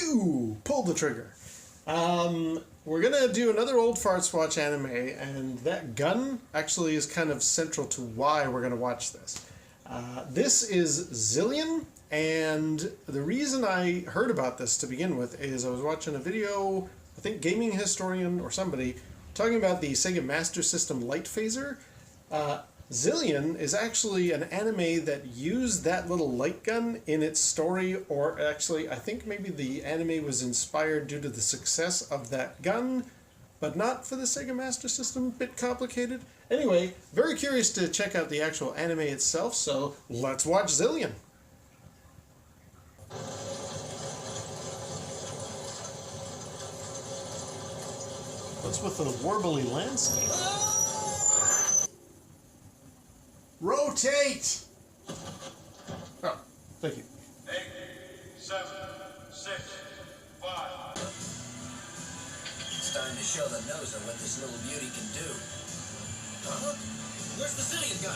pew, pull the trigger. We're going to do another Old Farts Watch anime, and that gun actually is kind of central to why we're going to watch this. This is Zillion, and the reason I heard about this to begin with is I was watching a video, I think Gaming Historian or somebody, talking about the Sega Master System light phaser. Zillion is actually an anime that used that little light gun in its story, or actually I think maybe the anime was inspired due to the success of that gun, but not for the Sega Master System. A bit complicated. Anyway, very curious to check out the actual anime itself, so let's watch Zillion. What's with the warbly landscape? Rotate! Oh, thank you. 8, 7, 6, 5. It's time to show the noser what this little beauty can do. Huh? Where's the Zillion gun?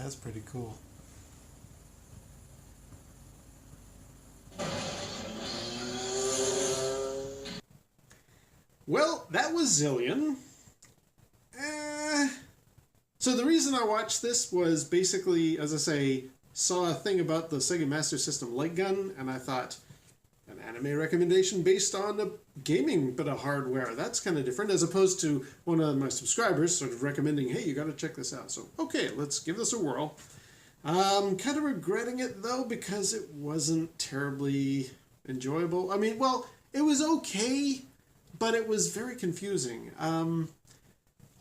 That's pretty cool. Well, that was Zillion. So the reason I watched this was basically, as I say, saw a thing about the Sega Master System light gun, and I thought, an anime recommendation based on a gaming bit of hardware. That's kind of different, as opposed to one of my subscribers sort of recommending, hey, you got to check this out. So, okay, let's give this a whirl. Kind of regretting it, though, because it wasn't terribly enjoyable. I mean, well, it was okay, but it was very confusing.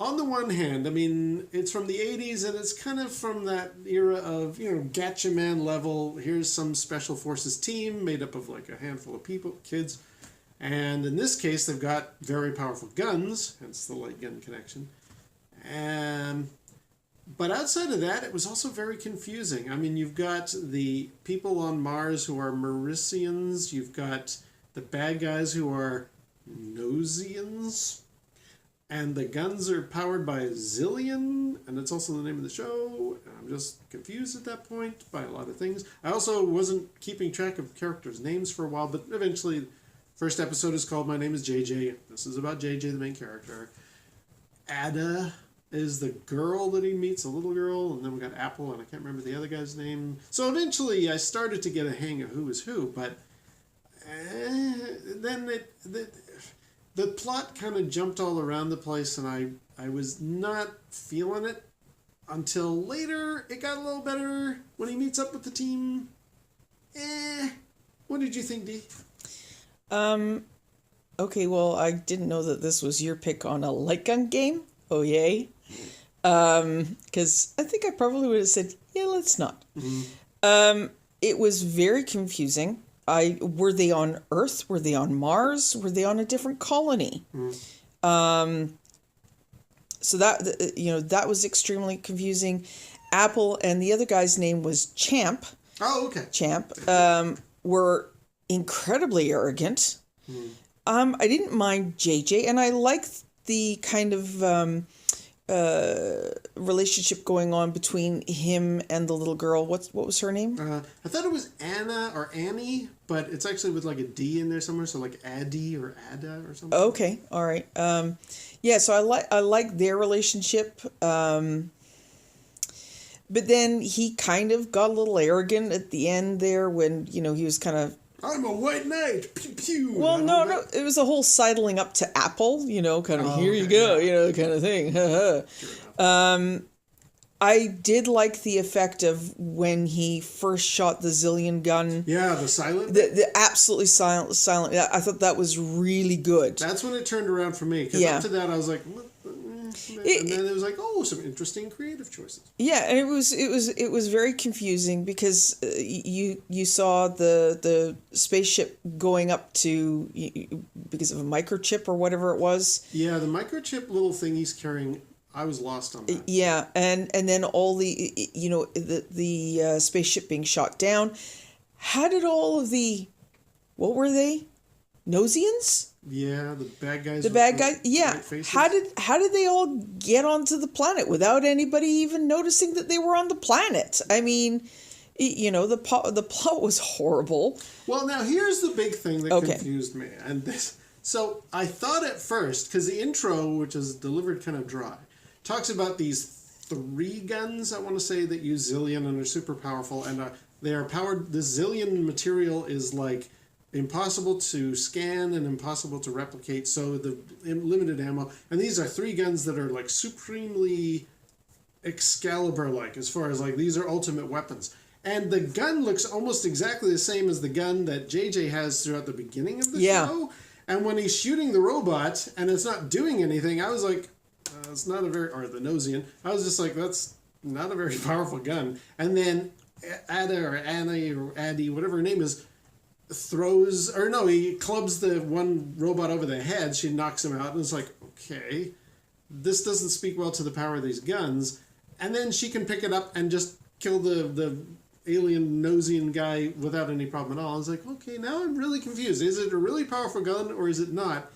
On the one hand, I mean, it's from the 80s, and it's kind of from that era of, Gacha Man level. Here's some Special Forces team made up of like a handful of people, kids. And in this case, they've got very powerful guns, hence the light gun connection. But outside of that, it was also very confusing. I mean, you've got the people on Mars who are Maricians. You've got the bad guys who are Nosians. And the guns are powered by Zillion, and it's also the name of the show. I'm just confused at that point by a lot of things. I also wasn't keeping track of characters' names for a while, but eventually, first episode is called My Name is JJ. This is about JJ, the main character. Ada is the girl that he meets, a little girl, and then we got Apple, and I can't remember the other guy's name. So eventually, I started to get a hang of who is who, but then the plot kind of jumped all around the place, and I was not feeling it until later. It got a little better when he meets up with the team. What did you think, Dee? Okay, well, I didn't know that this was your pick on a light gun game. Oh, yay. Because I think I probably would have said, yeah, let's not. Mm-hmm. It was very confusing. Were they on Earth? Were they on Mars? Were they on a different colony? Mm. So that was extremely confusing. Apple and the other guy's name was Champ. Oh, okay. Champ were incredibly arrogant. Mm. I didn't mind JJ, and I liked the kind of relationship going on between him and the little girl. What was her name? I thought it was Anna or Annie, but it's actually with like a D in there somewhere, so like Addie or Ada or something. Okay, all right. So I like their relationship. But then he kind of got a little arrogant at the end there when, he was kind of, I'm a white knight. Pew pew. Well, no. It was a whole sidling up to Apple, kind of here you go, kind of thing. Sure. I did like the effect of when he first shot the Zillion gun. Yeah, the silent. The absolutely silent. I thought that was really good. That's when it turned around for me. Because up to that, I was like, And then it was like, oh, some interesting creative choices. Yeah, and it was very confusing because you saw the spaceship going up to because of a microchip or whatever it was. Yeah, the microchip little thing he's carrying, I was lost on that. Yeah, and then all the the spaceship being shot down. How did all of what were they? Nosians? Yeah, the bad guys. The bad guys. Yeah. How did they all get onto the planet without anybody even noticing that they were on the planet? I mean, the plot was horrible. Well, now here's the big thing that confused me, and this. So I thought at first, because the intro, which is delivered kind of dry, talks about these 3 guns, I want to say, that use Zillion and are super powerful, and they are powered. The Zillion material is like impossible to scan and impossible to replicate, so the limited ammo. And these are 3 guns that are like supremely Excalibur-like, as far as like these are ultimate weapons. And the gun looks almost exactly the same as the gun that JJ has throughout the beginning of the show. And when he's shooting the robot and it's not doing anything, I was like, it's not a very, or the Nosian, I was just like, that's not a very powerful gun. And then Ada or Annie or Addie, whatever her name is, he clubs the one robot over the head, she knocks him out, and it's like, okay, this doesn't speak well to the power of these guns. And then she can pick it up and just kill the alien Nosian guy without any problem at all. I was like, okay, now I'm really confused. Is it a really powerful gun or is it not?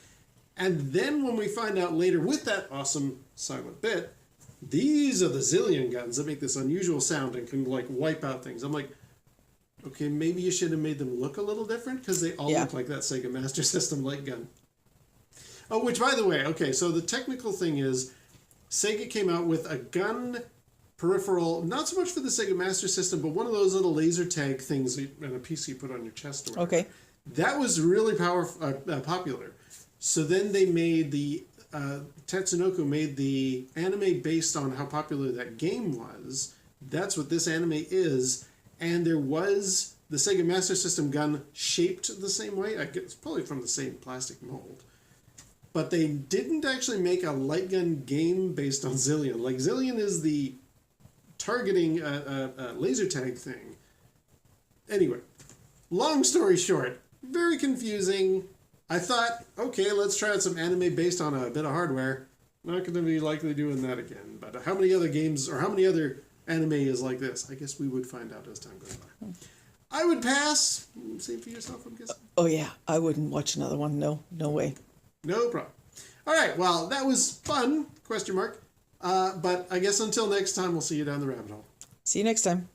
And then when we find out later with that awesome silent bit, these are the Zillion guns that make this unusual sound and can like wipe out things. I'm like, okay, maybe you should have made them look a little different because they all look like that Sega Master System light gun. Oh, which, by the way, okay, so the technical thing is Sega came out with a gun peripheral, not so much for the Sega Master System, but one of those little laser tag things in a PC you put on your chest or whatever. Okay. That was really popular. So then they made Tatsunoko made the anime based on how popular that game was. That's what this anime is. And there was the Sega Master System gun shaped the same way. I guess it's probably from the same plastic mold. But they didn't actually make a light gun game based on Zillion. Like, Zillion is the targeting laser tag thing. Anyway, long story short, very confusing. I thought, okay, let's try out some anime based on a bit of hardware. Not going to be likely doing that again. But how many other games, or how many other anime is like this? I guess we would find out as time goes by. I would pass. Same for yourself, I'm guessing. Oh yeah, I wouldn't watch another one. No way. No problem. All right, well, that was fun, question mark. But I guess until next time, we'll see you down the rabbit hole. See you next time.